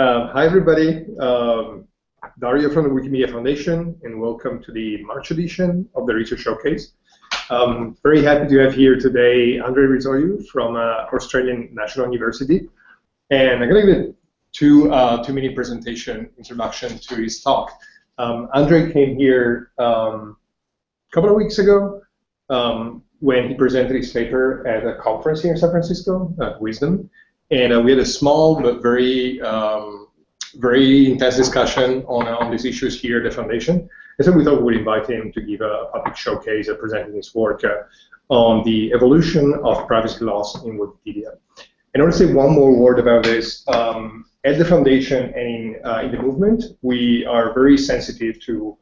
Hi, everybody. Dario from the Wikimedia Foundation, and welcome to the March edition of the Research Showcase. Very happy to have here today Andrei Rizoiu from Australian National University. And I'm going to give a two-minute presentation introduction to his talk. Andrei came here a couple of weeks ago when he presented his paper at a conference here in San Francisco, Wisdom. And we had a small but very intense discussion on these issues here at the foundation. And so we thought we would invite him to give a public showcase presenting his work on the evolution of privacy laws in Wikipedia. And I want to say one more word about this. At the foundation and in the movement, we are very sensitive to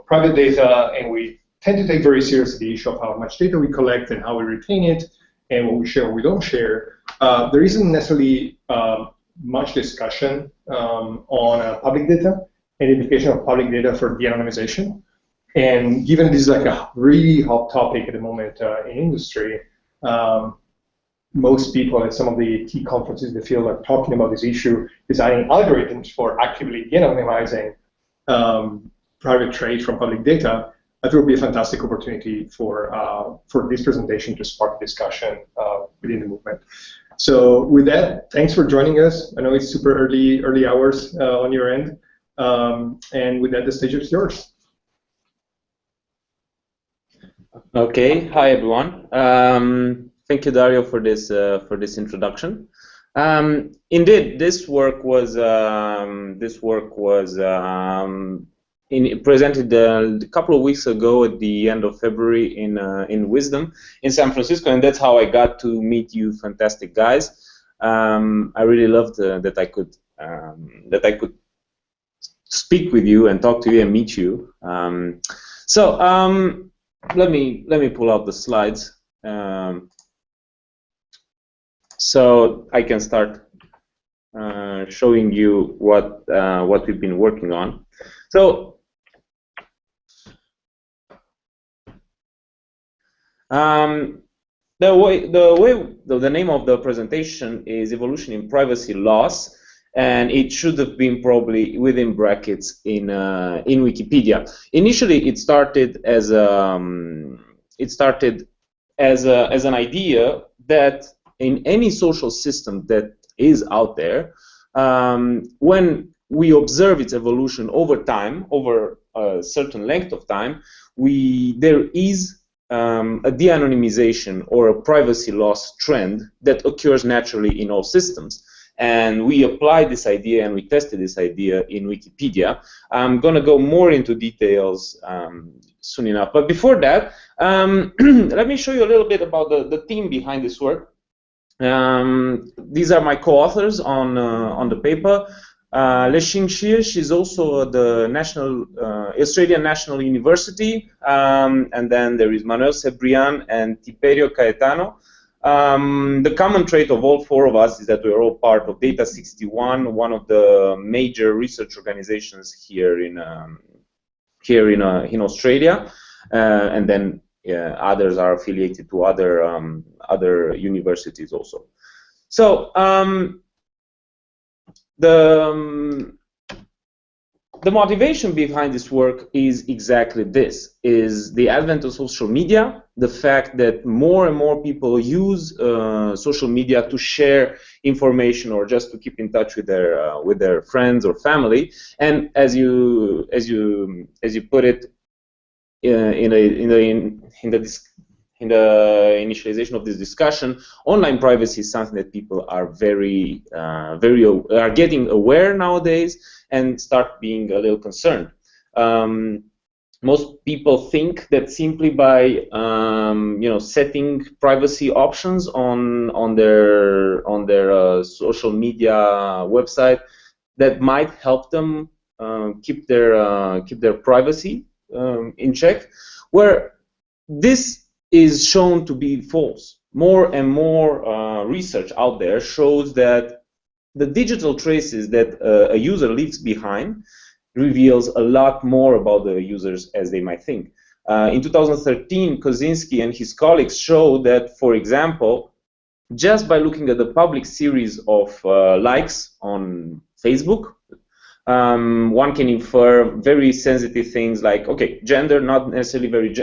private data, and we tend to take very seriously the issue of how much data we collect and how we retain it, and what we share or we don't share. There isn't necessarily much discussion on public data and the implication of public data for de-anonymization. And given this is like a really hot topic at the moment in industry, most people at some of the key conferences in the field are talking about this issue, designing algorithms for actively de-anonymizing private trade from public data. I think it would be a fantastic opportunity for this presentation to spark discussion within the movement. So with that, thanks for joining us. I know it's super early hours on your end. And with that, the stage is yours. Okay, hi everyone. Thank you, Dario, for this introduction. Indeed, this work was presented a couple of weeks ago at the end of February in Wisdom in San Francisco, and that's how I got to meet you, fantastic guys. I really loved that I could speak with you and talk to you and meet you. Let me pull out the slides so I can start showing you what we've been working on. So the name of the presentation is Evolution in Privacy Laws, and it should have been probably within brackets in Wikipedia. Initially, it started as an idea that in any social system that is out there, when we observe its evolution over time, over a certain length of time, there is a de-anonymization or a privacy loss trend that occurs naturally in all systems. And we applied this idea and we tested this idea in Wikipedia. I'm going to go more into details soon enough. But before that, let me show you a little bit about the theme behind this work. These are my co-authors on the paper. Lexing Shirsh is also the Australian National University, and then there is Manuel Cebrian and Tiberio Caetano. The common trait of all four of us is that we're all part of Data 61, one of the major research organizations here in Australia, and then others are affiliated to other universities also. So the motivation behind this work is exactly this: is the advent of social media, the fact that more and more people use social media to share information or just to keep in touch with their friends or family. And as you put it in the initialization of this discussion, online privacy is something that people are are getting aware nowadays and start being a little concerned. Most people think that simply by setting privacy options on their social media website, that might help them keep their privacy in check, where this is shown to be false. More and more research out there shows that the digital traces that a user leaves behind reveals a lot more about the users as they might think. In 2013, Kozinski and his colleagues showed that, for example, just by looking at the public series of likes on Facebook. One can infer very sensitive things like, okay, gender, not necessarily very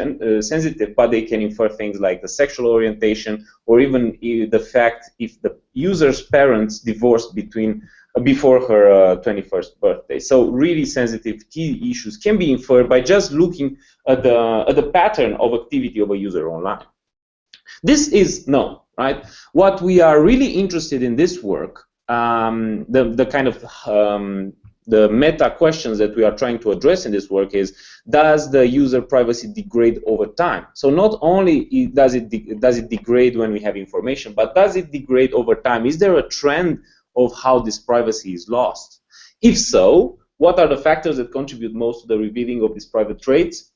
sensitive, but they can infer things like the sexual orientation, or even the fact if the user's parents divorced before her 21st birthday. So really sensitive key issues can be inferred by just looking at the pattern of activity of a user online. This is known, right? What we are really interested in this work, the kind of the meta questions that we are trying to address in this work is, does the user privacy degrade over time? So not only does it degrade when we have information, but does it degrade over time? Is there a trend of how this privacy is lost? If so, what are the factors that contribute most to the revealing of these private traits?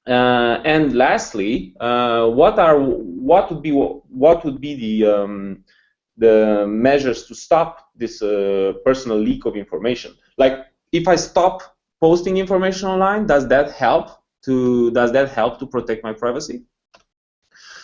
And lastly, what would be the measures to stop this personal leak of information? Like, if I stop posting information online, does that help to protect my privacy?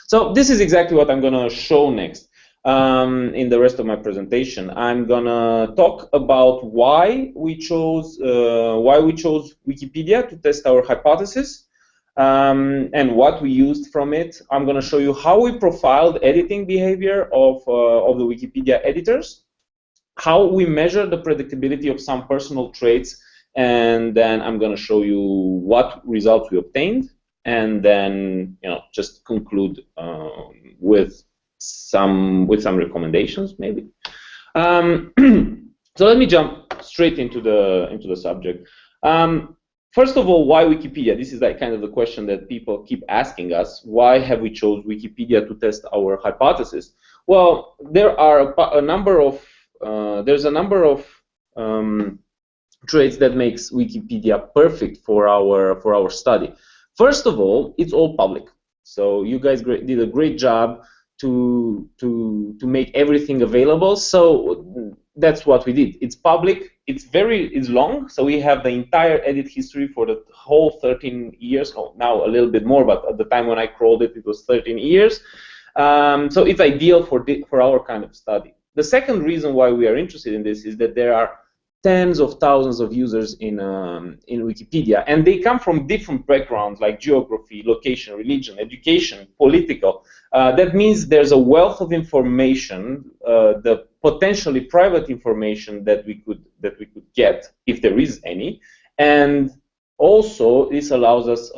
So this is exactly what I'm going to show next. In the rest of my presentation, I'm going to talk about why we chose Wikipedia to test our hypothesis. And what we used from it. I'm going to show you how we profiled editing behavior of the Wikipedia editors, how we measure the predictability of some personal traits, and then I'm going to show you what results we obtained, and then just conclude with some recommendations maybe. So let me jump straight into the subject. First of all, why Wikipedia? This is like kind of the question that people keep asking us. Why have we chose Wikipedia to test our hypothesis? Well, there are a number of traits that makes Wikipedia perfect for our study. First of all, it's all public. So you guys did a great job to make everything available. So that's what we did. It's public. It's long. So we have the entire edit history for the whole 13 years. Oh, now a little bit more, but at the time when I crawled it, it was 13 years. So it's ideal for our kind of study. The second reason why we are interested in this is that there are tens of thousands of users in Wikipedia, and they come from different backgrounds like geography, location, religion, education, political. That means there's a wealth of information, the potentially private information that we could get if there is any, and also this allows us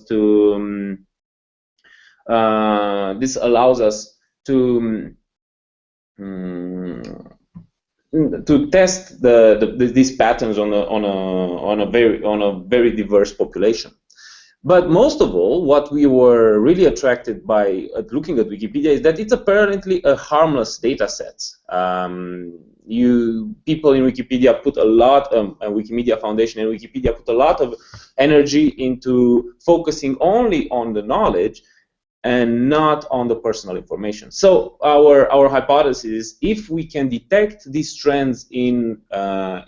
to test these patterns on a very diverse population. But most of all, what we were really attracted by looking at Wikipedia is that it's apparently a harmless data set. People in Wikipedia put a lot, Wikimedia Foundation and Wikipedia put a lot of energy into focusing only on the knowledge and not on the personal information. So our hypothesis is, if we can detect these trends in an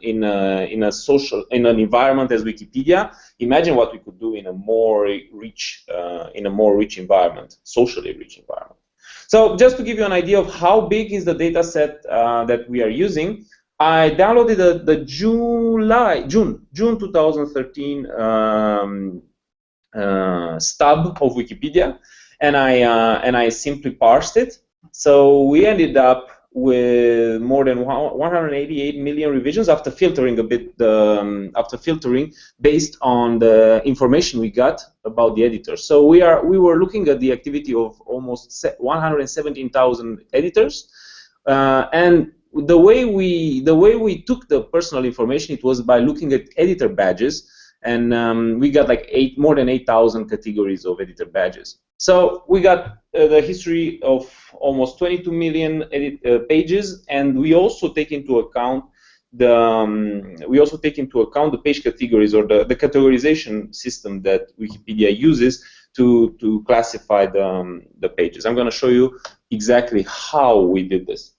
environment as Wikipedia, imagine what we could do in a more rich environment, socially rich environment. So just to give you an idea of how big is the data set that we are using, I downloaded the June 2013 stub of Wikipedia, and I simply parsed it. So we ended up with more than 188 million revisions after filtering a bit, after filtering based on the information we got about the editors. So we were looking at the activity of almost 117,000 editors, and the way we took the personal information, it was by looking at editor badges, and we got like more than 8,000 categories of editor badges. So we got the history of almost 22 million pages, and we also take into account the page categories, or the categorization system that Wikipedia uses to classify the pages. I'm going to show you exactly how we did this.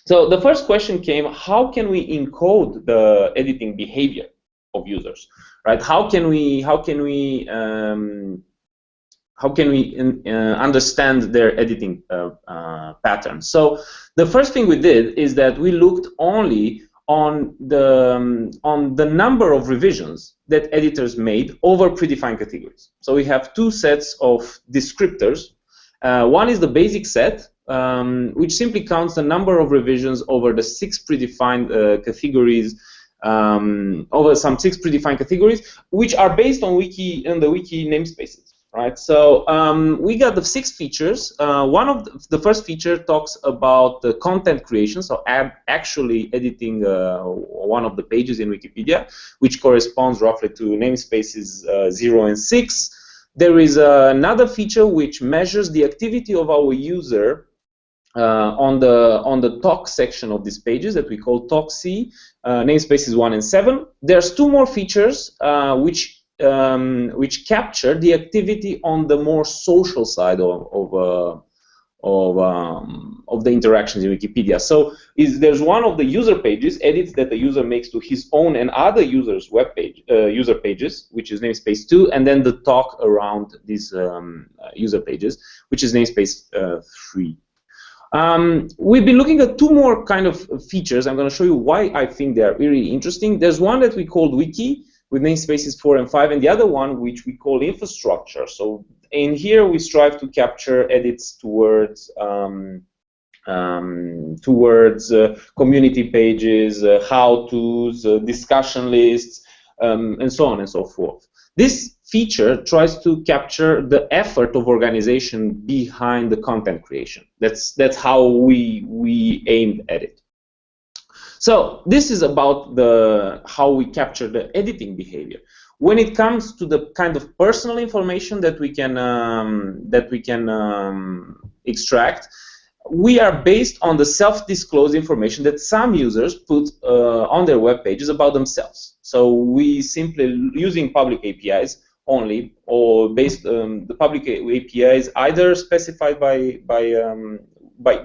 So the first question came: how can we encode the editing behavior of users, right? How can we understand their editing patterns? So The first thing we did is that we looked only on the number of revisions that editors made over predefined categories. So we have two sets of descriptors. One is the basic set, which simply counts the number of revisions over the 6 predefined categories, over some 6 predefined categories, which are based on the wiki namespaces. Right, so we got the 6 features. One of the first feature talks about the content creation, so actually editing one of the pages in Wikipedia, which corresponds roughly to namespaces 0 and 6. There is another feature which measures the activity of our user on the talk section of these pages that we call talk C, namespaces 1 and 7. There's 2 more features which capture the activity on the more social side of the interactions in Wikipedia. So there's one of the user pages, edits that the user makes to his own and other users' web page, user pages, which is namespace 2, and then the talk around these user pages, which is namespace 3. We've been looking at 2 more kind of features. I'm going to show you why I think they are really interesting. There's one that we called wiki, with namespaces 4 and 5, and the other one which we call infrastructure. So in here we strive to capture edits towards community pages, how-tos, discussion lists, and so on and so forth. This feature tries to capture the effort of organization behind the content creation. That's how we aimed at it. So this is about how we capture the editing behavior. When it comes to the kind of personal information that we can extract, we are based on the self-disclosed information that some users put on their web pages about themselves. So we simply, using public APIs only, or based the public APIs either specified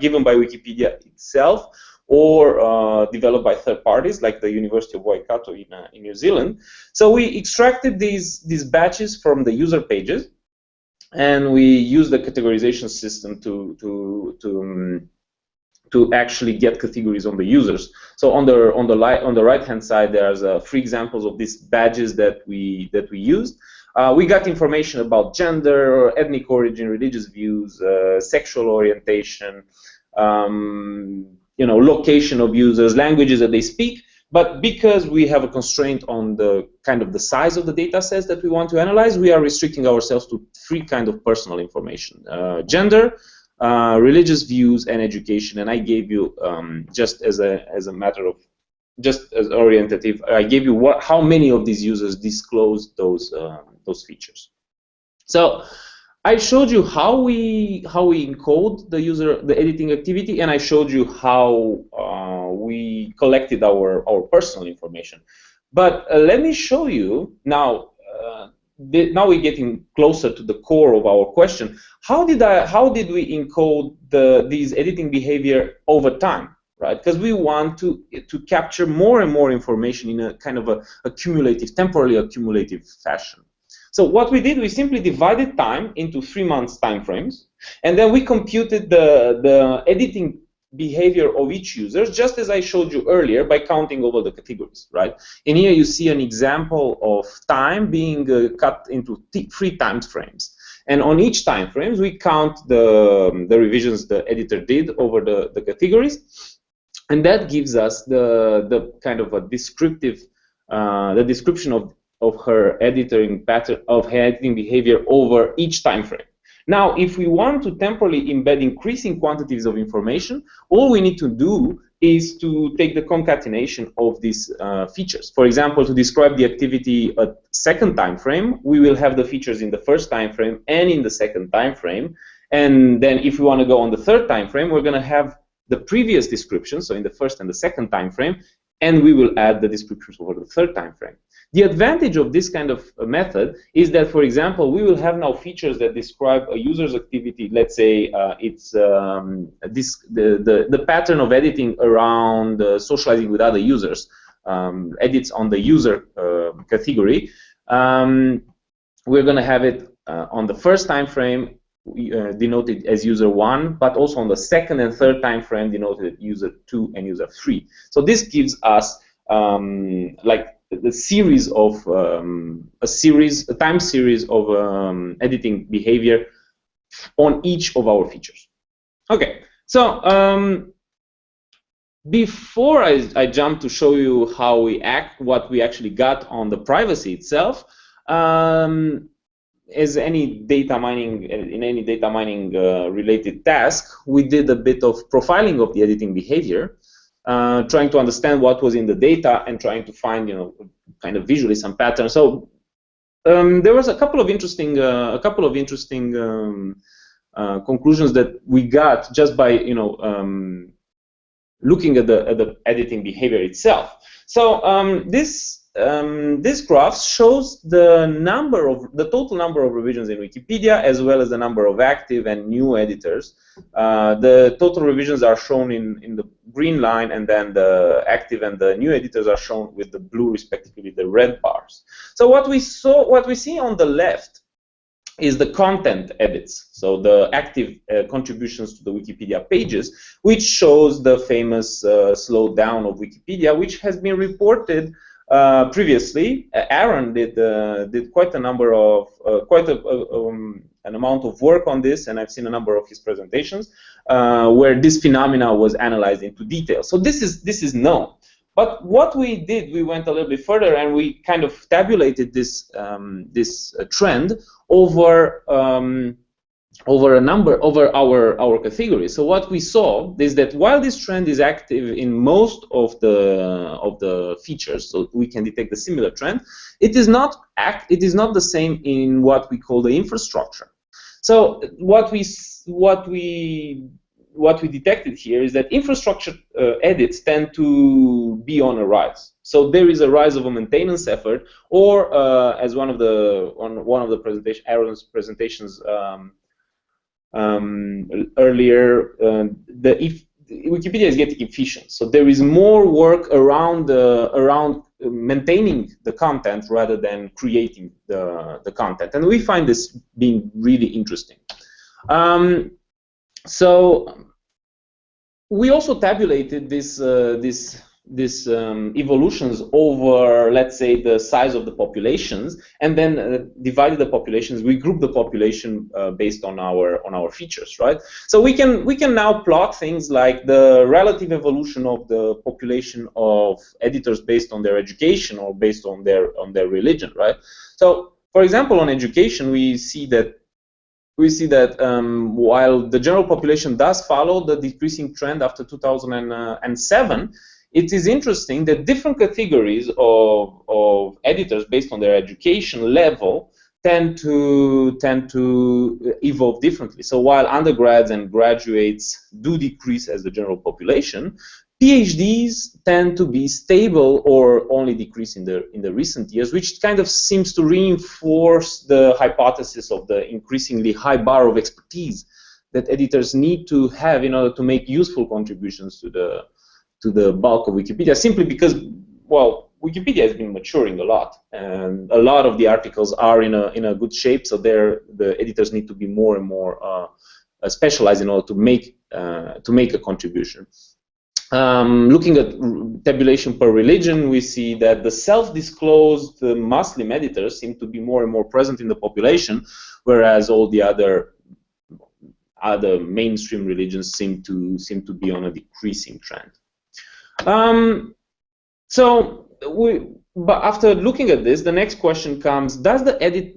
given by Wikipedia itself, or developed by third parties like the University of Waikato in New Zealand. So we extracted these batches from the user pages, and we use the categorization system to actually get categories on the users. So on the right hand side, there's 3 examples of these badges that we used. We got information about gender, ethnic origin, religious views, sexual orientation, location of users, languages that they speak. But because we have a constraint on the kind of the size of the data sets that we want to analyze, we are restricting ourselves to 3 kind of personal information: gender, religious views, and education. And I gave you just as a matter of just as orientative, I gave you how many of these users disclose those features. So I showed you how we encode the editing activity, and I showed you how we collected our personal information. But let me show you now. Now we're getting closer to the core of our question. How did we encode these editing behavior over time, right? Because we want to capture more and more information in a kind of a temporally accumulative fashion. So what we did, we simply divided time into 3 months time frames, and then we computed the editing behavior of each user, just as I showed you earlier, by counting over the categories, right? In here you see an example of time being cut into 3 time frames. And on each time frames, we count the revisions the editor did over the categories, and that gives us the kind of a descriptive, the description of her editing pattern, of her editing behavior over each time frame. Now, if we want to temporally embed increasing quantities of information, all we need to do is to take the concatenation of these features. For example, to describe the activity at second time frame, we will have the features in the first time frame and in the second time frame. And then if we want to go on the third time frame, we're going to have the previous description, so in the first and the second time frame, and we will add the descriptions over the third time frame. The advantage of this kind of method is that, for example, we will have now features that describe a user's activity. Let's say it's the pattern of editing around socializing with other users, edits on the user category. We're going to have it on the first time frame, denoted as user 1, but also on the second and third time frame denoted user 2 and user 3. So this gives us like the series of a time series of editing behavior on each of our features. Okay, so before I jump to show you how we act, what we actually got on the privacy itself, as any data mining, in any data mining related task, we did a bit of profiling of the editing behavior, trying to understand what was in the data and trying to find, kind of visually some patterns. So there was a couple of interesting conclusions that we got just by looking at the editing behavior itself. So this graph shows the total number of revisions in Wikipedia, as well as the number of active and new editors. The total revisions are shown in the green line, and then the active and the new editors are shown with the blue, respectively, the red bars. So what we see on the left is the content edits, so the active contributions to the Wikipedia pages, which shows the famous slowdown of Wikipedia, which has been reported previously. Aaron did quite a number of an amount of work on this, and I've seen a number of his presentations where this phenomena was analyzed into detail. So this is known. But what we did, we went a little bit further, and we kind of tabulated this trend over our categories. So what we saw is that while this trend is active in most of the features, so we can detect a similar trend, it is not the same in what we call the infrastructure. So what we detected here is that infrastructure edits tend to be on a rise. So there is a rise of a maintenance effort, or as one of the Aaron's presentations earlier, Wikipedia is getting efficient. So there is more work around maintaining the content rather than creating the content, and we find this being really interesting. So we also tabulated this evolutions over, let's say, the size of the populations, and then divided the populations. We grouped the population based on our features, right? So we can now plot things like the relative evolution of the population of editors based on their education or based on their religion, right? So, for example, on education, we see that while the general population does follow the decreasing trend after 2007, it is interesting that different categories of editors based on their education level tend to evolve differently. So while undergrads and graduates do decrease as the general population, PhDs tend to be stable or only decrease in the recent years, which kind of seems to reinforce the hypothesis of the increasingly high bar of expertise that editors need to have in order to make useful contributions to the bulk of Wikipedia, simply because, well, Wikipedia has been maturing a lot, and a lot of the articles are in a good shape, so the editors need to be more and more specialized in order to make a contribution. Looking at tabulation per religion, we see that the self-disclosed Muslim editors seem to be more and more present in the population, whereas all the other mainstream religions seem to be on a decreasing trend. But after looking at this, the next question comes: does the edit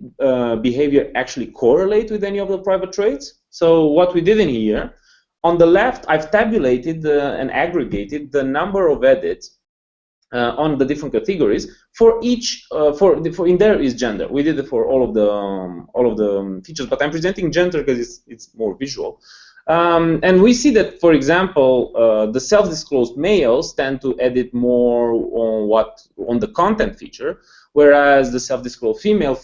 behavior actually correlate with any of the private traits? So what we did in here, on the left, I've tabulated and aggregated the number of edits on the different categories for each. In there is gender. We did it for all of the features, but I'm presenting gender because it's more visual. And we see that, for example, the self-disclosed males tend to edit more on the content feature, whereas the self-disclosed female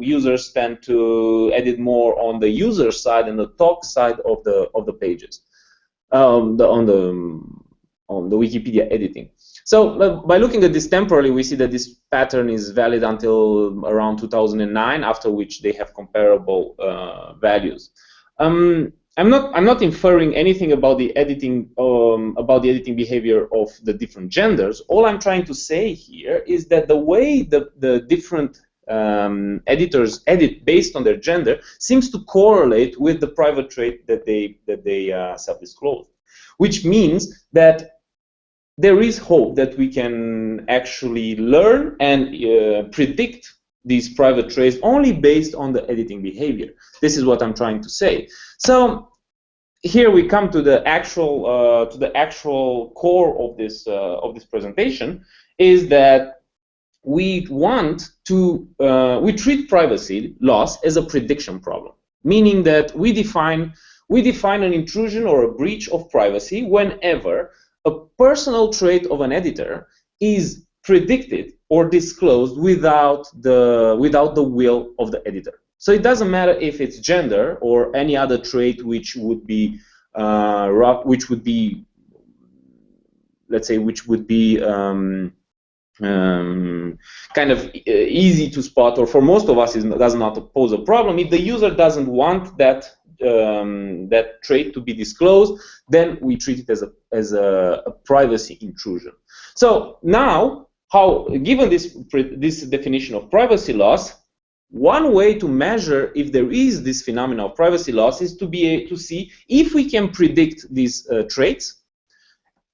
users tend to edit more on the user side and the talk side of the pages, on the Wikipedia editing. So by looking at this temporally, we see that this pattern is valid until around 2009, after which they have comparable values. I'm not inferring anything about the editing behavior of the different genders. All I'm trying to say here is that the way the different editors edit based on their gender seems to correlate with the private trait that they self-disclose, which means that there is hope that we can actually learn and predict these private traits only based on the editing behavior. This is what I'm trying to say. So here we come to the actual core of this presentation, is that we want to we treat privacy loss as a prediction problem, meaning that we define an intrusion or a breach of privacy whenever a personal trait of an editor is predicted or disclosed without the will of the editor. So it doesn't matter if it's gender or any other trait which would be kind of easy to spot, or for most of us does not pose a problem. If the user doesn't want that trait to be disclosed, then we treat it as a privacy intrusion. So now, given this definition of privacy loss, one way to measure if there is this phenomenon of privacy loss is to see if we can predict these traits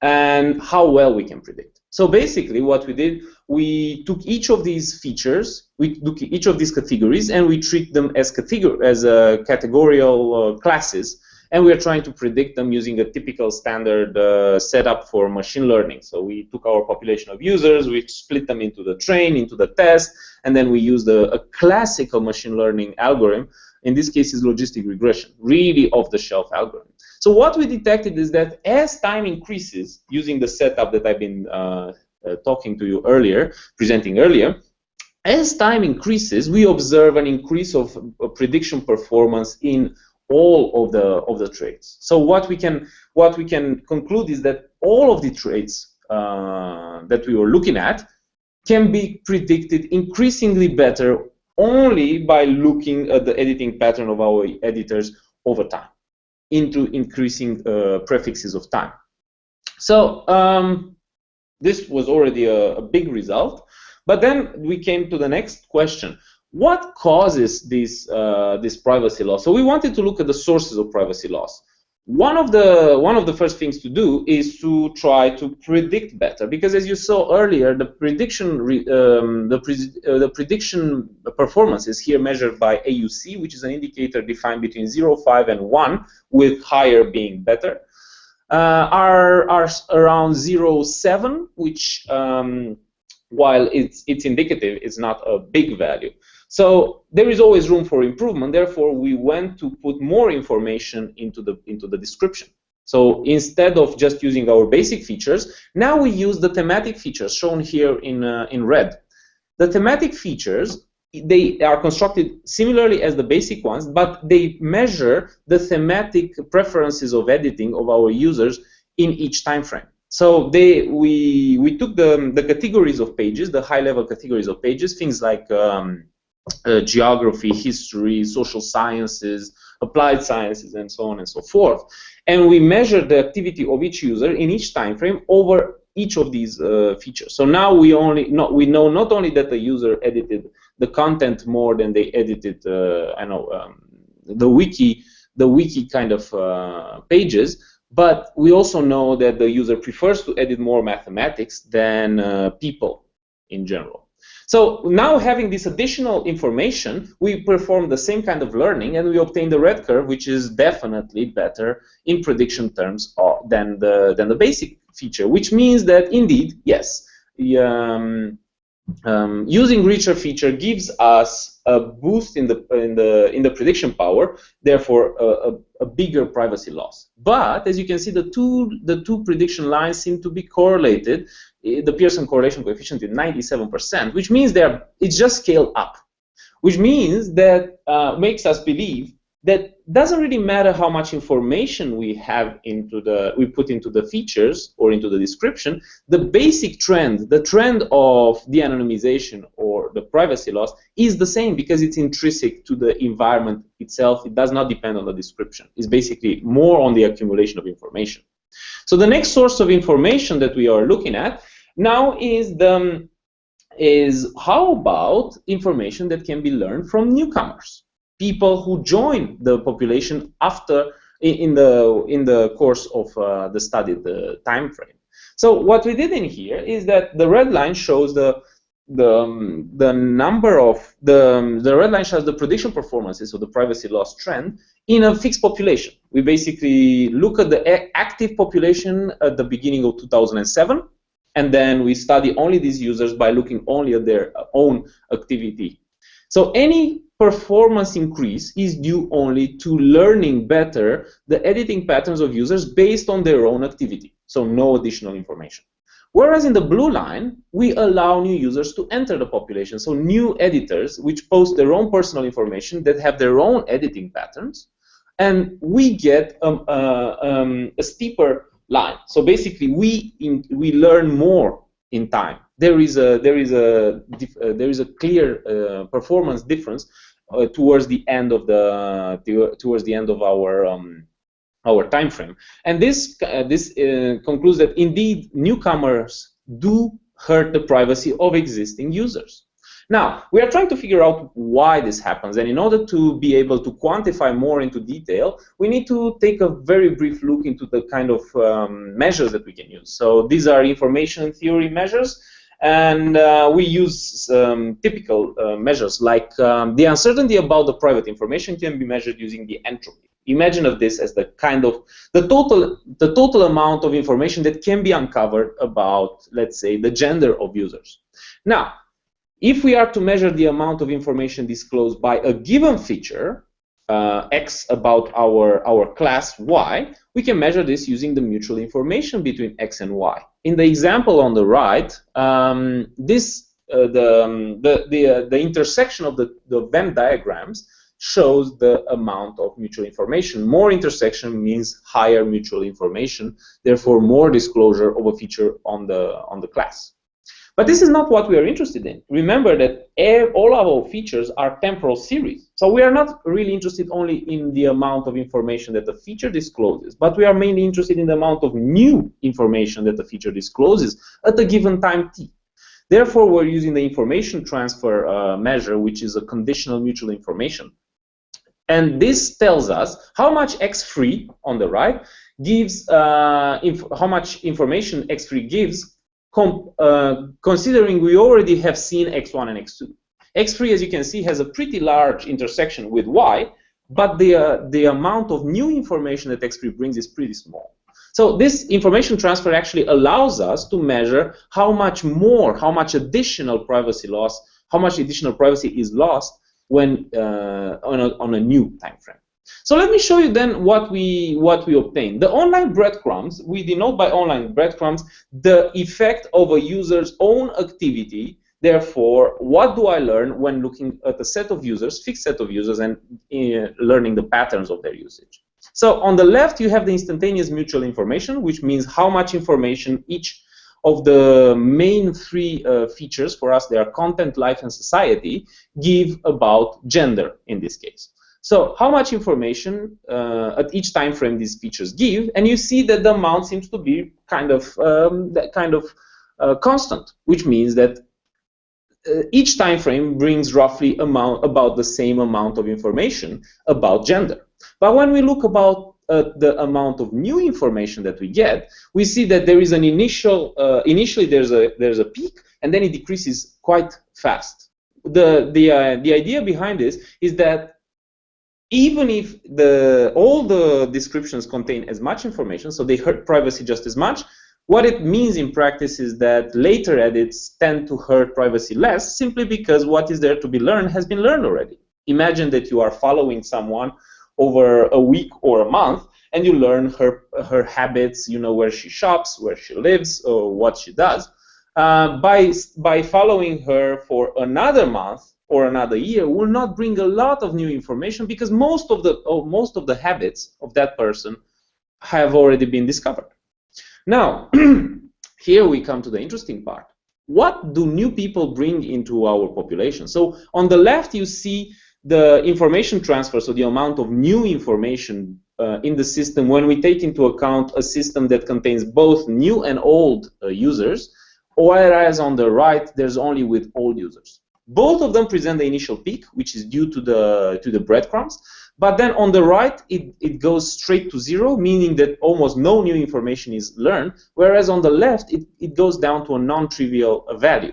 and how well we can predict. So basically what we did, we took each of these features, we took each of these categories, and we treat them as categorical classes, and we are trying to predict them using a typical standard setup for machine learning. So we took our population of users, we split them into the train, into the test, and then we used a classical machine learning algorithm. In this case, is logistic regression, really off-the-shelf algorithm. So what we detected is that as time increases, using the setup that I've been talking to you earlier, presenting earlier, as time increases, we observe an increase of prediction performance in all of the traits. So what we can conclude is that all of the traits that we were looking at can be predicted increasingly better only by looking at the editing pattern of our editors over time, into increasing prefixes of time. So this was already a big result, but then we came to the next question. What causes this privacy loss? So we wanted to look at the sources of privacy loss. One of the first things to do is to try to predict better, because as you saw earlier, the prediction performance is here measured by AUC, which is an indicator defined between 0, 5, and 1, with higher being better. Are around 0.7, which while it's indicative, it's not a big value. So there is always room for improvement. Therefore, we went to put more information into the description. So instead of just using our basic features, now we use the thematic features shown here in red. The thematic features, they are constructed similarly as the basic ones, but they measure the thematic preferences of editing of our users in each time frame. So we took the categories of pages, the high-level categories of pages, things like geography, history, social sciences, applied sciences, and so on and so forth. And we measured the activity of each user in each time frame over each of these features. So now we know not only that the user edited the content more than they edited the wiki kind of pages, but we also know that the user prefers to edit more mathematics than people in general. So now, having this additional information, we perform the same kind of learning, and we obtain the red curve, which is definitely better in prediction terms than the basic feature, which means that indeed, yes, using richer feature gives us a boost in the prediction power, therefore a bigger privacy loss. But as you can see, the two prediction lines seem to be correlated. The Pearson correlation coefficient is 97%, which means it's just scaled up, which means that makes us believe that doesn't really matter how much information we put into the features or into the description. The basic trend, the trend of de-anonymization or the privacy loss, is the same because it's intrinsic to the environment itself. It does not depend on the description. It's basically more on the accumulation of information. So the next source of information that we are looking at now is how about information that can be learned from newcomers, people who join the population after in the course of the study, the time frame. So what we did in here is that the red line shows the number of the red line shows the prediction performances of the privacy loss trend in a fixed population. We basically look at the active population at the beginning of 2007, and then we study only these users by looking only at their own activity. So any performance increase is due only to learning better the editing patterns of users based on their own activity, so no additional information. Whereas in the blue line, we allow new users to enter the population, so new editors which post their own personal information that have their own editing patterns, and we get a steeper line. So basically, we learn more in time. There is a clear performance difference towards the end of our time frame, and this concludes that indeed newcomers do hurt the privacy of existing users. Now, we are trying to figure out why this happens, and in order to be able to quantify more into detail, we need to take a very brief look into the kind of measures that we can use. So these are information theory measures, and we use typical measures like the uncertainty about the private information can be measured using the entropy. Imagine of this as the kind of the total amount of information that can be uncovered about, let's say, the gender of users. Now, if we are to measure the amount of information disclosed by a given feature, X, about our class Y, we can measure this using the mutual information between X and Y. In the example on the right, the intersection of the Venn diagrams shows the amount of mutual information. More intersection means higher mutual information, therefore more disclosure of a feature on the class. But this is not what we are interested in. Remember that all our features are temporal series. So we are not really interested only in the amount of information that the feature discloses, but we are mainly interested in the amount of new information that the feature discloses at a given time t. Therefore, we're using the information transfer measure, which is a conditional mutual information. And this tells us how much x3 on the right gives, how much information x3 gives, considering we already have seen x1 and x2. x3, as you can see, has a pretty large intersection with y, but the amount of new information that x3 brings is pretty small. So this information transfer actually allows us to measure how much additional privacy loss, how much additional privacy is lost when on a new time frame. So let me show you then what we obtain. The online breadcrumbs, we denote by online breadcrumbs the effect of a user's own activity. Therefore, what do I learn when looking at a set of users, fixed set of users, and learning the patterns of their usage? So on the left, you have the instantaneous mutual information, which means how much information each of the main three features for us, they are content, life, and society, give about gender in this case. So how much information at each time frame these features give, and you see that the amount seems to be kind of constant, which means that each time frame brings roughly about the same amount of information about gender. But when we look about the amount of new information that we get, we see that there is an initially there's a peak, and then it decreases quite fast. The idea behind this is that even if all the descriptions contain as much information, so they hurt privacy just as much, what it means in practice is that later edits tend to hurt privacy less, simply because what is there to be learned has been learned already. Imagine that you are following someone over a week or a month, and you learn her habits, you know where she shops, where she lives, or what she does. By following her for another month, or another year will not bring a lot of new information, because most of the habits of that person have already been discovered. Now, here we come to the interesting part. What do new people bring into our population? So on the left, you see the information transfer, so the amount of new information in the system when we take into account a system that contains both new and old users, whereas on the right, there's only with old users. Both of them present the initial peak, which is due to the breadcrumbs. But then on the right, it goes straight to zero, meaning that almost no new information is learned, whereas on the left, it goes down to a non-trivial value,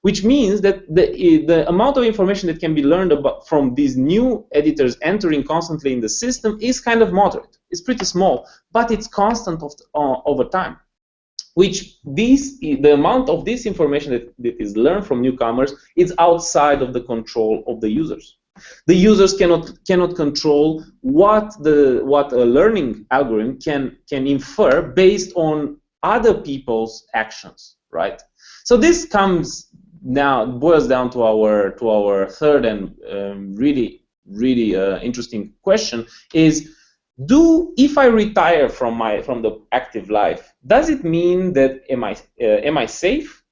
which means that the amount of information that can be learned about from these new editors entering constantly in the system is kind of moderate. It's pretty small, but it's constant over time, which the amount of this information that is learned from newcomers is outside of the control of the users. The users cannot control what a learning algorithm can infer based on other people's actions, right? So this boils down to our third and really interesting question is: if I retire from the active life, does it mean that am I safe?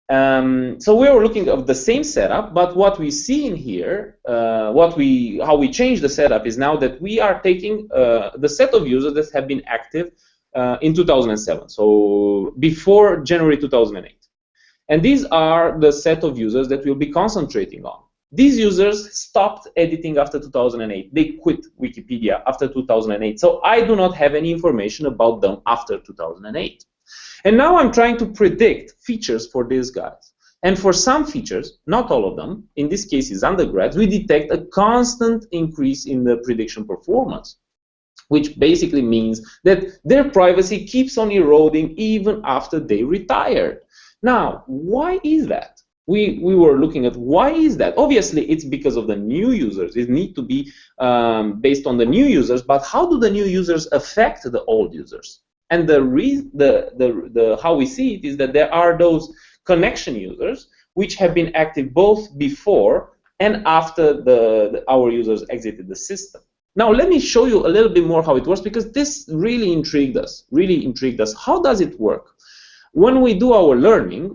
So we are looking at the same setup, but what we see in here, how we change the setup is now that we are taking the set of users that have been active in 2007, so before January 2008. And these are the set of users that we'll be concentrating on. These users stopped editing after 2008. They quit Wikipedia after 2008. So I do not have any information about them after 2008. And now I'm trying to predict features for these guys. And for some features, not all of them, in this case is undergrads, we detect a constant increase in the prediction performance, which basically means that their privacy keeps on eroding even after they retired. Now, why is that? We were looking at why is that. Obviously, it's because of the new users. It needs to be based on the new users, but how do the new users affect the old users? And how we see it is that there are those connection users which have been active both before and after our users exited the system. Now, let me show you a little bit more how it works, because this really intrigued us. How does it work? When we do our learning,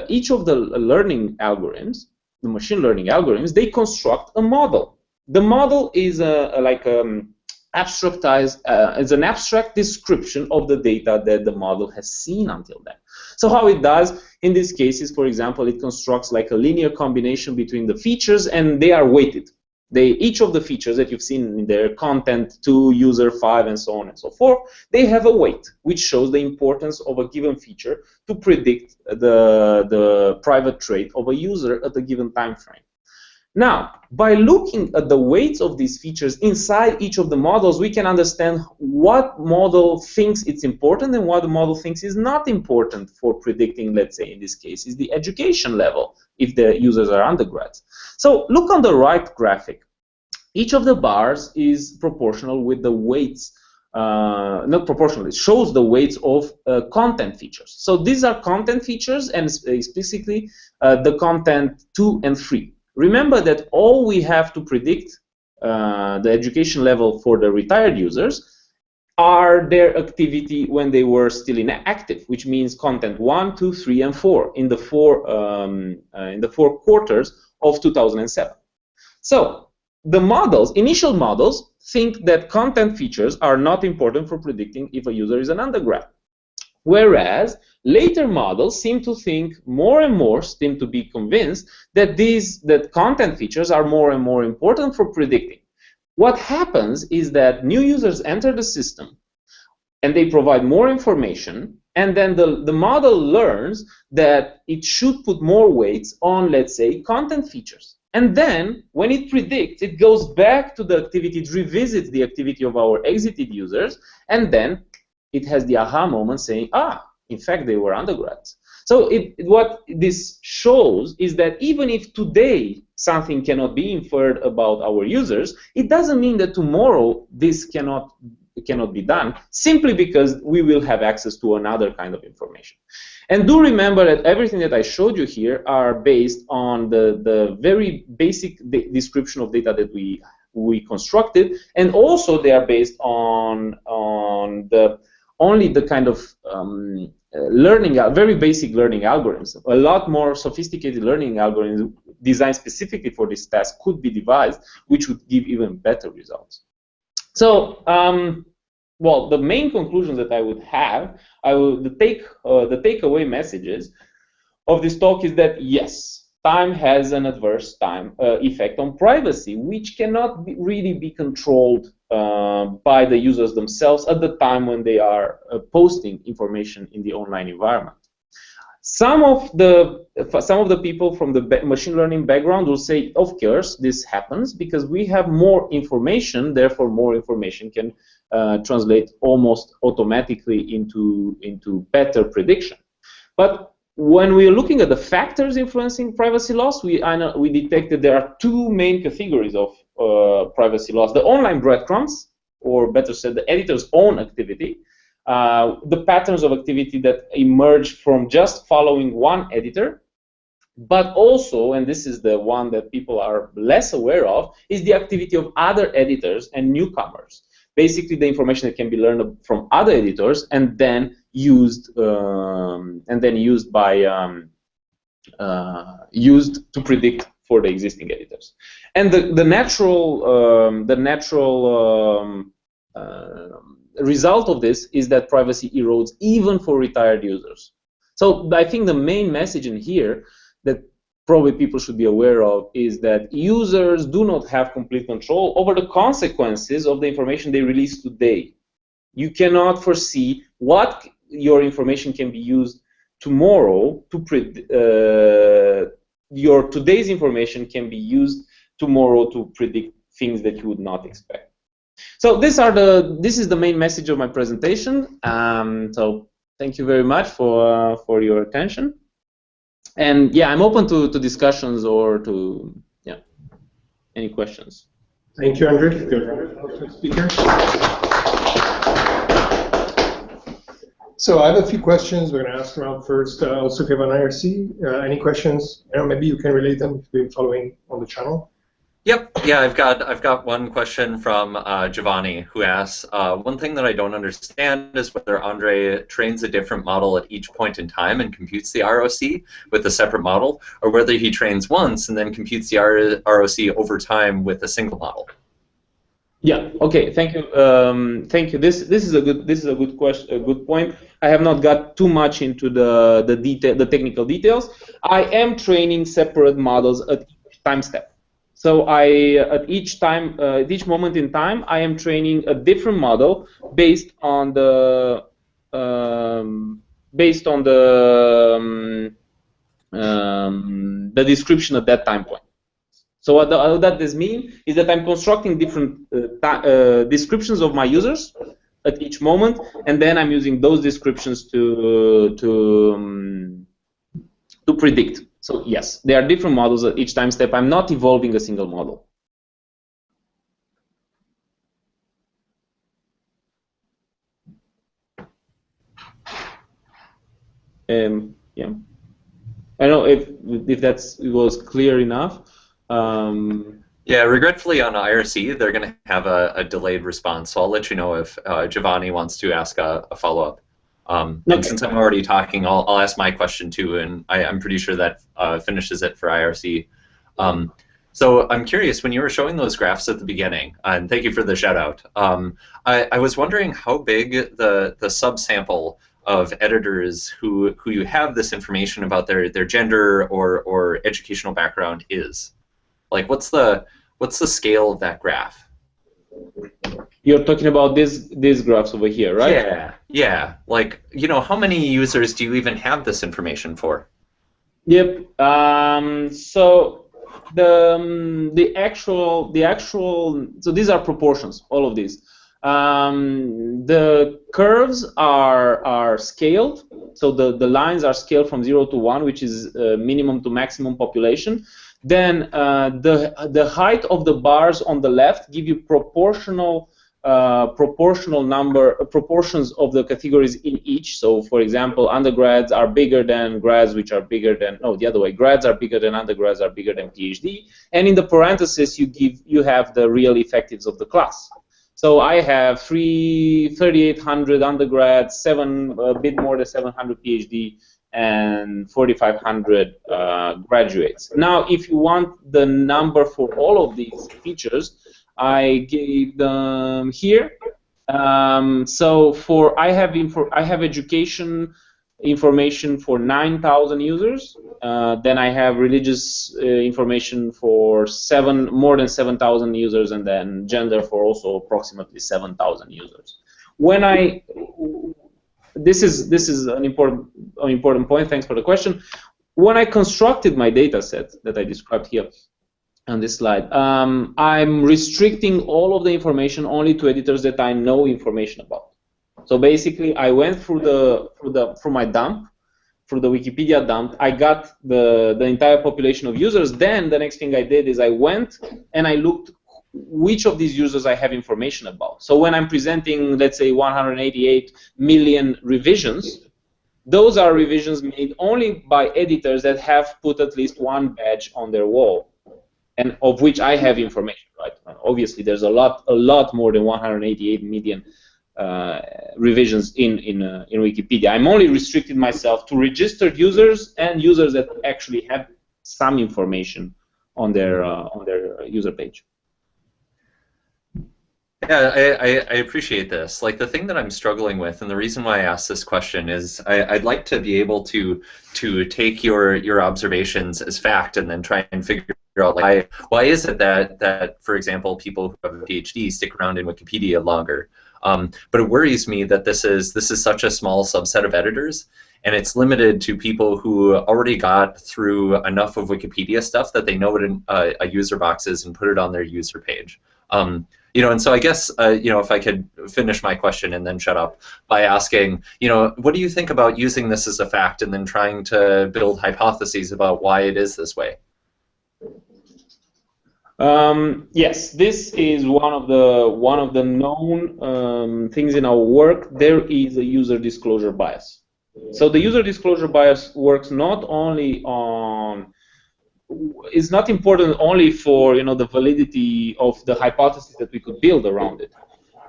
each of the learning algorithms, the machine learning algorithms, they construct a model. The model is it's an abstract description of the data that the model has seen until then. So how it does in these cases, for example, it constructs like a linear combination between the features, and they are weighted. Each of the features that you've seen in their content 2, user 5, and so on and so forth, they have a weight, which shows the importance of a given feature to predict the private trait of a user at a given time frame. Now, by looking at the weights of these features inside each of the models, we can understand what model thinks it's important and what the model thinks is not important for predicting, let's say in this case, is the education level, if the users are undergrads. So look on the right graphic. Each of the bars is proportional with the weights, not proportional, it shows the weights of content features. So these are content features, and specifically the content 2 and 3. Remember that all we have to predict the education level for the retired users are their activity when they were still inactive, which means content 1, 2, 3, and 4 in the four quarters of 2007. So the initial models, think that content features are not important for predicting if a user is an undergrad. Whereas later models seem to think more and more, seem to be convinced that content features are more and more important for predicting. What happens is that new users enter the system and they provide more information, and then the model learns that it should put more weights on, let's say, content features. And then when it predicts, it goes back to the activity, it revisits the activity of our exited users, and then it has the aha moment saying, in fact, they were undergrads. So what this shows is that even if today something cannot be inferred about our users, it doesn't mean that tomorrow this cannot cannot be done, simply because we will have access to another kind of information. And do remember that everything that I showed you here are based on the very basic description of data that we constructed, and also they are based on only the kind of very basic learning algorithms. A lot more sophisticated learning algorithms designed specifically for this task could be devised, which would give even better results. So, well, the main conclusion that I would have, the takeaway messages of this talk is that yes, time has an adverse effect on privacy, which cannot really be controlled by the users themselves at the time when they are posting information in the online environment. Some of the people from the machine learning background will say, of course, this happens because we have more information, therefore more information can translate almost automatically into better prediction. But when we are looking at the factors influencing privacy loss, we detected there are two main categories of privacy loss: the online breadcrumbs, or better said, the editor's own activity, the patterns of activity that emerge from just following one editor, but also, and this is the one that people are less aware of, is the activity of other editors and newcomers. Basically, the information that can be learned from other editors and then used to predict for the existing editors. And the natural result of this is that privacy erodes even for retired users. So I think the main message in here that probably people should be aware of is that users do not have complete control over the consequences of the information they release today. You cannot foresee what your information can be used tomorrow to your today's information can be used tomorrow to predict things that you would not expect. So this is the main message of my presentation. So thank you very much for your attention. And yeah, I'm open to discussions or to any questions. Thank you, Andrei. Good speaker. So I have a few questions we're going to ask around first. Also, if you have an IRC, any questions? Maybe you can relate them if you've been following on the channel. Yep. Yeah, I've got one question from Giovanni, who asks, one thing that I don't understand is whether Andrei trains a different model at each point in time and computes the ROC with a separate model, or whether he trains once and then computes the ROC over time with a single model. Yeah. Okay. Thank you. Thank you. This is a good question. A good point. I have not got too much into the technical details. I am training separate models at each time step. So at each moment in time, I am training a different model based on the description at that time point. So what that does mean is that I'm constructing different descriptions of my users at each moment, and then I'm using those descriptions to predict. So yes, there are different models at each time step. I'm not evolving a single model. Yeah, I don't know if it was clear enough. Yeah, regretfully on IRC, they're going to have a delayed response. So I'll let you know if Giovanni wants to ask a follow-up. And since I'm already talking, I'll ask my question too, and I'm pretty sure that finishes it for IRC. So I'm curious, when you were showing those graphs at the beginning, and thank you for the shout out, I was wondering how big the subsample of editors who you have this information about their gender or educational background is. Like, what's the scale of that graph? You're talking about these graphs over here, right? Yeah, yeah. Like, you know, how many users do you even have this information for? Yep. So the actual. So these are proportions. All of these. The curves are scaled. So the lines are scaled from 0 to 1, which is minimum to maximum population. Then the height of the bars on the left give you proportional proportions of the categories in each. So, for example, undergrads are bigger than grads, which are bigger than, no, the other way, grads are bigger than undergrads are bigger than PhD. And in the parentheses, you have the real effectives of the class. So I have 3,800 undergrads, a bit more than 700 PhD, and 4,500 graduates. Now, if you want the number for all of these features, I gave them here. So I have education information for 9,000 users. Then I have religious information for more than 7,000 users, and then gender for also approximately 7,000 users. This is an important point. Thanks for the question. When I constructed my data set that I described here on this slide, I'm restricting all of the information only to editors that I know information about. So basically, I went through my dump, through the Wikipedia dump. I got the entire population of users. Then the next thing I did is I went and I looked which of these users I have information about. So when I'm presenting, let's say, 188 million revisions, those are revisions made only by editors that have put at least one badge on their wall, and of which I have information, right? Obviously, there's a lot more than 188 million revisions in Wikipedia. I'm only restricting myself to registered users and users that actually have some information on their user page. Yeah, I appreciate this. Like, the thing that I'm struggling with, and the reason why I asked this question is I'd like to be able to take your observations as fact and then try and figure out, like, why is it that for example, people who have a PhD stick around in Wikipedia longer. But it worries me that this is such a small subset of editors, and it's limited to people who already got through enough of Wikipedia stuff that they know what a user box is and put it on their user page. And so I guess, if I could finish my question and then shut up by asking, what do you think about using this as a fact and then trying to build hypotheses about why it is this way? Yes, this is one of the known things in our work. There is a user disclosure bias. So the user disclosure bias works not only on, is not important only for the validity of the hypothesis that we could build around it.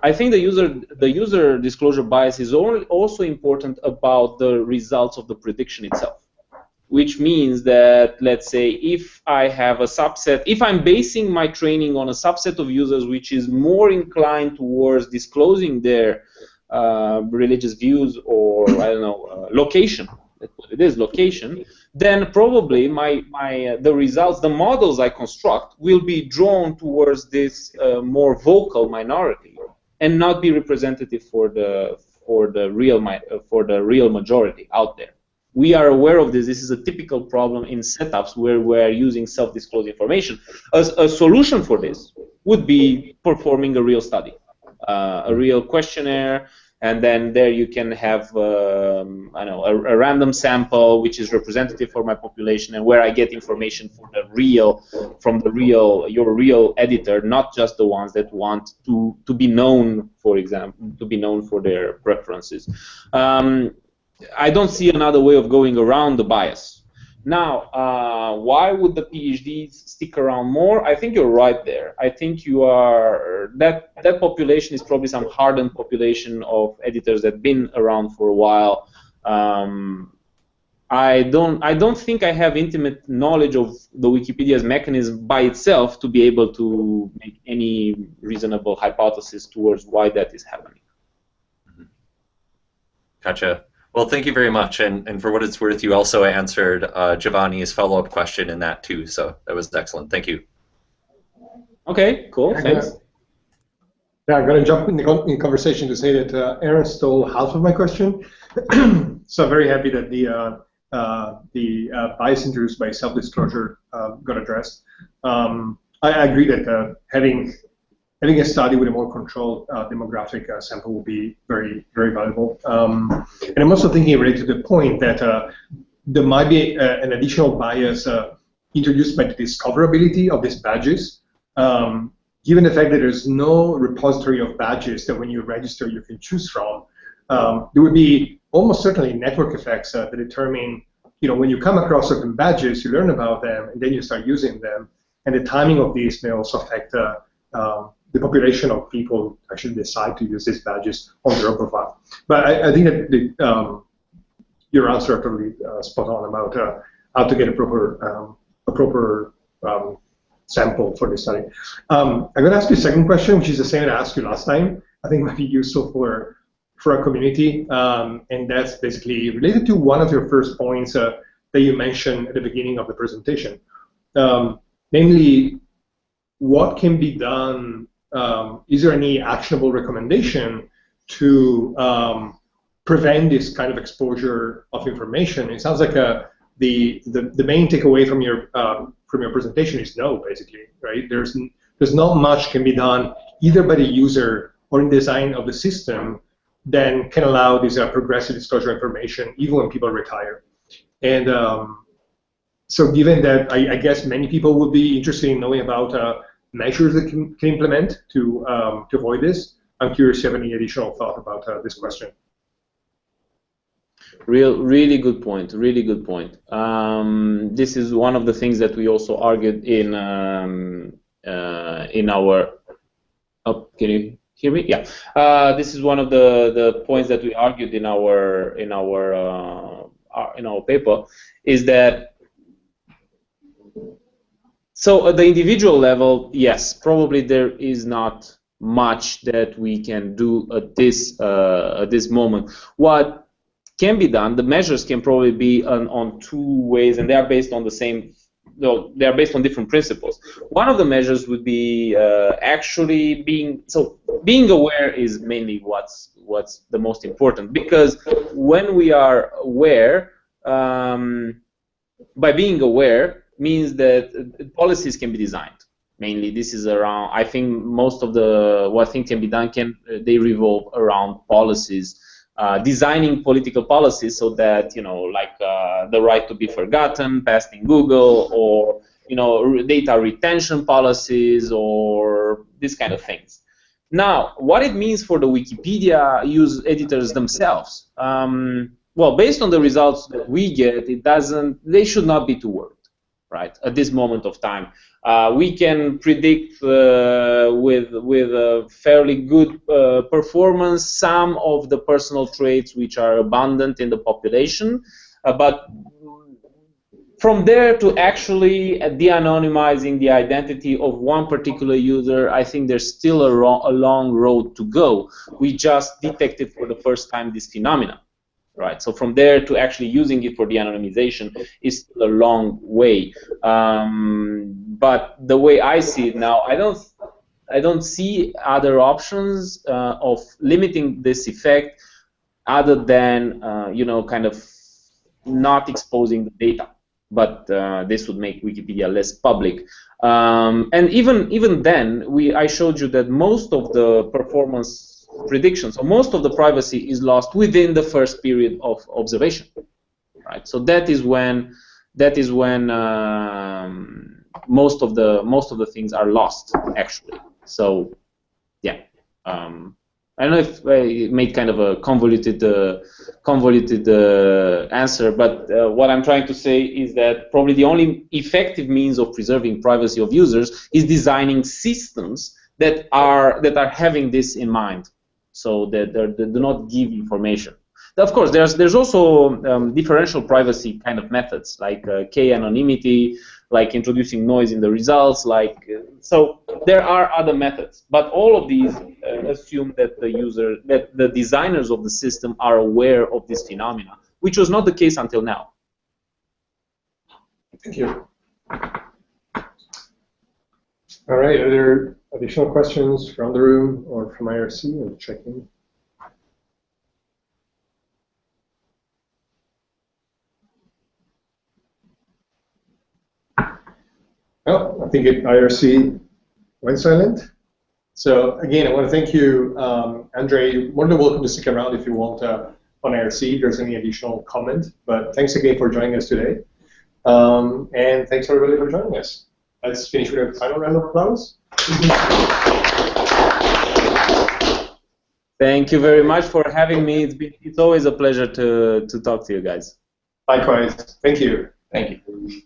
I think the user disclosure bias is also important about the results of the prediction itself. Which means that, let's say, if I have a subset, if I'm basing my training on a subset of users which is more inclined towards disclosing their religious views or, I don't know, location, that's what it is, location, then probably the results, the models I construct will be drawn towards this more vocal minority and not be representative for the real majority out there. We are aware of this. This is a typical problem in setups where we're using self-disclosed information. A solution for this would be performing a real study, a real questionnaire, and then there you can have a random sample which is representative for my population, and where I get information from your real editor, not just the ones that want to be known, for example, to be known for their preferences. I don't see another way of going around the bias. Now, why would the PhDs stick around more? I think you're right there. I think that population is probably some hardened population of editors that have been around for a while. I don't think I have intimate knowledge of the Wikipedia's mechanism by itself to be able to make any reasonable hypothesis towards why that is happening. Gotcha. Well, thank you very much, and for what it's worth, you also answered Giovanni's follow-up question in that too, so that was excellent. Thank you. Okay, cool, thanks. I'm going to jump in the conversation to say that Aaron stole half of my question, so I'm very happy that the bias introduced by self-disclosure got addressed. I agree that having a study with a more controlled demographic sample will be very, very valuable. And I'm also thinking related to the point that there might be an additional bias introduced by the discoverability of these badges. given the fact that there's no repository of badges that when you register you can choose from, there would be almost certainly network effects that determine, when you come across certain badges, you learn about them, and then you start using them. And the timing of these may also affect the population of people who actually decide to use these badges on their own profile. But I think that your answer are totally spot on about how to get a proper sample for this study. I'm going to ask you a second question, which is the same that I asked you last time. I think it might be useful for our community, and that's basically related to one of your first points that you mentioned at the beginning of the presentation. Namely, what can be done, is there any actionable recommendation to prevent this kind of exposure of information? It sounds like the main takeaway from your presentation is no, basically, right? There's not much can be done either by the user or in design of the system that can allow this progressive disclosure information even when people retire. And so given that, I guess many people would be interested in knowing about measures that can implement to avoid this. I'm curious if you have any additional thought about this question. Really good point. Really good point. This is one of the things that we also argued in our. Oh, can you hear me? Yeah. This is one of the points that we argued in our paper, is that. So at the individual level, yes, probably there is not much that we can do at this moment. What can be done, the measures can probably be on two ways, and they are based on the same. No, they are based on different principles. One of the measures would be actually being aware is mainly what's the most important, because when we are aware, by being aware means that policies can be designed. Mainly, this is around. I think most of what things can be done they revolve around policies. Designing political policies so that, like the right to be forgotten, passed in Google, or, data retention policies, or this kind of things. Now, what it means for the Wikipedia editors themselves, well, based on the results that we get, they should not be too worried, right, at this moment of time. We can predict with a fairly good performance some of the personal traits which are abundant in the population, but from there to actually de-anonymizing the identity of one particular user, I think there's still a long road to go. We just detected for the first time this phenomenon. Right, so from there to actually using it for de-anonymization is still a long way. But the way I see it now, I don't see other options of limiting this effect other than kind of not exposing the data. But this would make Wikipedia less public. And even then, I showed you that most of the performance predictions, so most of the privacy is lost within the first period of observation, right? So that is when most of the things are lost, actually. So yeah, I don't know if I made kind of a convoluted answer, but what I'm trying to say is that probably the only effective means of preserving privacy of users is designing systems that are having this in mind, so that they do not give information. Of course, there's also differential privacy kind of methods, like k-anonymity, like introducing noise in the results, so there are other methods, but all of these assume that the designers of the system are aware of this phenomena, which was not the case until now. Thank you. All right, are there additional questions from the room or from IRC? I'm checking. Well, I think IRC went silent. So again, I want to thank you, Andre. You're more than welcome to stick around if you want on IRC if there's any additional comment. But thanks again for joining us today. And thanks everybody for joining us. Let's finish with a final round of applause. Thank you very much for having me. It's always a pleasure to talk to you guys. Likewise. Thank you. Thank you.